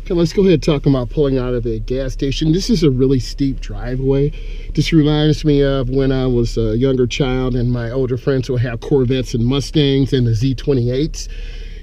Okay, let's go ahead and talk about pulling out of a gas station. This is a really steep driveway. This reminds me of when I was a younger child and my older friends would have Corvettes and Mustangs and the Z28s.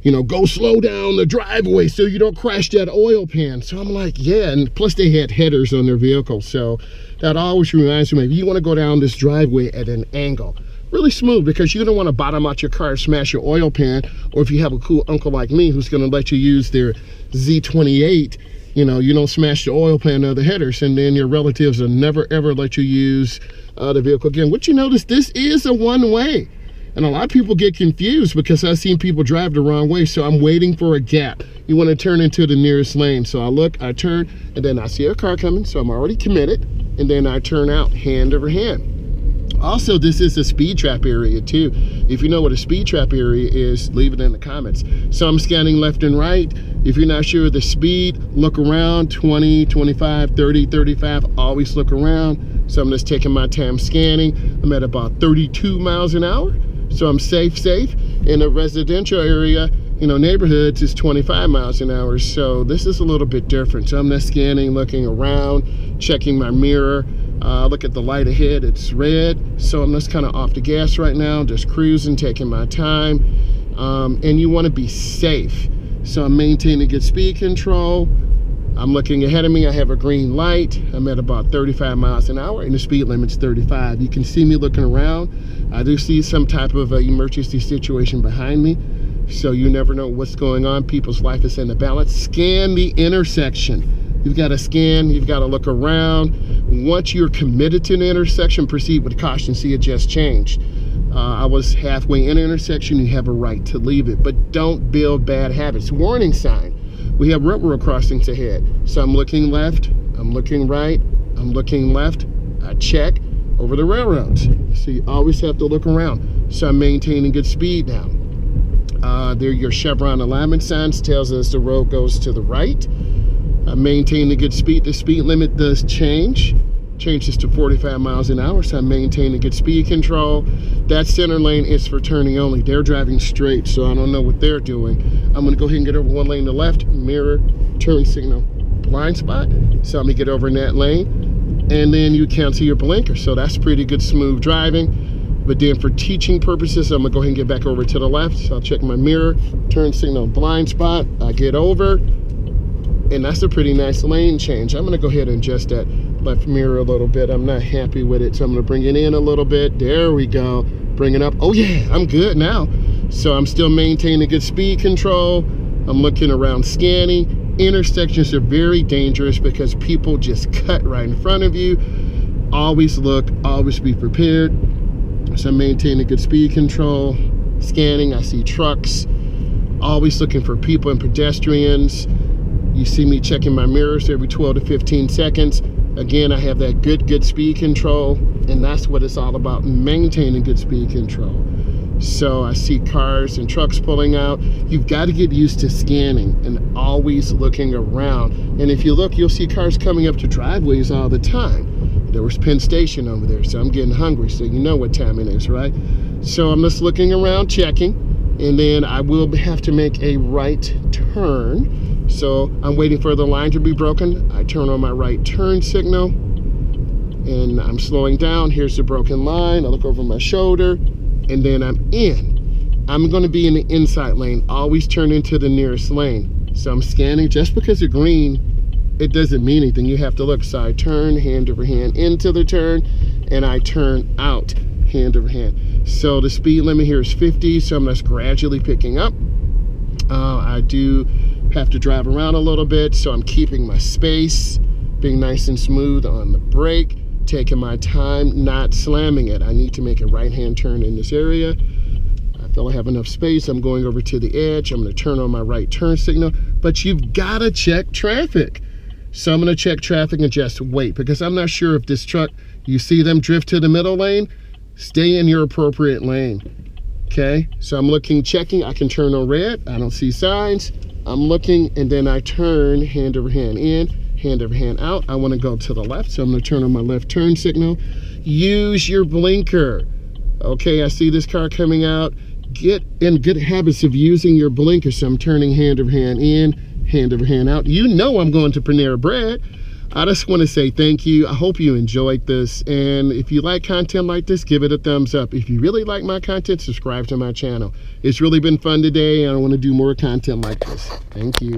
You know, go slow down the driveway so you don't crash that oil pan. So I'm like, yeah, and plus they had headers on their vehicles. So that always reminds me of, you want to go down this driveway at an angle. Really smooth, because you don't want to bottom out your car, smash your oil pan, or if you have a cool uncle like me who's going to let you use their Z28, you know, you don't smash the oil pan or the headers, and then your relatives will never ever let you use the vehicle again. What you notice, this is a one-way, and a lot of people get confused because I've seen people drive the wrong way. So I'm waiting for a gap. You want to turn into the nearest lane. So I look, I turn, and then I see a car coming, so I'm already committed, and then I turn out hand over hand. Also, this is a speed trap area too. If you know what a speed trap area is, leave it in the comments. So I'm scanning left and right. If you're not sure of the speed, look around, 20, 25, 30, 35, always look around. So I'm just taking my time scanning. I'm at about 32 miles an hour. So I'm safe. In a residential area, you know, neighborhoods is 25 miles an hour. So this is a little bit different. So I'm just scanning, looking around, checking my mirror. Look at the light ahead, it's red. So I'm just kind of off the gas right now, just cruising, taking my time. And you want to be safe. So I'm maintaining good speed control. I'm looking ahead of me, I have a green light. I'm at about 35 miles an hour and the speed limit's 35. You can see me looking around. I do see some type of emergency situation behind me. So you never know what's going on. People's life is in the balance. Scan the intersection. You've got to scan, you've got to look around. Once you're committed to an intersection, proceed with caution. See, it just changed. I was halfway in an intersection, you have a right to leave it, but don't build bad habits. Warning sign, we have railroad crossings ahead. So I'm looking left, I'm looking right, I'm looking left, I check over the railroads. So you always have to look around. So I'm maintaining good speed now. There your chevron alignment signs tells us the road goes to the right. Maintaining good speed. The speed limit does changes to 45 miles an hour, so I'm maintaining good speed control. That center lane is for turning only. They're driving straight, so I don't know what they're doing. I'm gonna go ahead and get over one lane to left, mirror, turn signal, blind spot. So I'm gonna get over in that lane, and then you cancel your blinker. So that's pretty good, smooth driving. But then for teaching purposes, I'm gonna go ahead and get back over to the left. So I'll check my mirror, turn signal, blind spot, I get over. And that's a pretty nice lane change. I'm gonna go ahead and adjust that left mirror a little bit. I'm not happy with it, so I'm gonna bring it in a little bit. There we go, bring it up. Oh yeah, I'm good now. So I'm still maintaining good speed control. I'm looking around, scanning. Intersections are very dangerous because people just cut right in front of you. Always look, always be prepared. So I'm maintaining good speed control. Scanning, I see trucks. Always looking for people and pedestrians. You see me checking my mirrors every 12 to 15 seconds. Again, I have that good speed control, and that's what it's all about, maintaining good speed control. So I see cars and trucks pulling out. You've got to get used to scanning and always looking around. And if you look, you'll see cars coming up to driveways all the time. There was Penn Station over there, so I'm getting hungry, so you know what time it is, right? So I'm just looking around, checking, and then I will have to make a right turn. So I'm waiting for the line to be broken. I turn on my right turn signal and I'm slowing down. Here's the broken line. I look over my shoulder and then I'm in. I'm gonna be in the inside lane. Always turn into the nearest lane. So I'm scanning. Just because it's green, it doesn't mean anything. You have to look. So I turn hand over hand into the turn and I turn out hand over hand. So the speed limit here is 50. So I'm just gradually picking up. I do have to drive around a little bit, so I'm keeping my space, being nice and smooth on the brake, taking my time, not slamming it. I need to make a right-hand turn in this area. I feel I have enough space. I'm going over to the edge. I'm going to turn on my right turn signal, but you've got to check traffic. So I'm going to check traffic and just wait, because I'm not sure if this truck, you see them drift to the middle lane, stay in your appropriate lane. Okay, so I'm looking, checking. I can turn on red. I don't see signs. I'm looking, and then I turn hand over hand in, hand over hand out. I want to go to the left, so I'm going to turn on my left turn signal. Use your blinker. Okay, I see this car coming out. Get in good habits of using your blinker. So I'm turning hand over hand in, hand over hand out. You know I'm going to Panera Bread. I just want to say thank you. I hope you enjoyed this. And if you like content like this, give it a thumbs up. If you really like my content, subscribe to my channel. It's really been fun today, and I want to do more content like this. Thank you.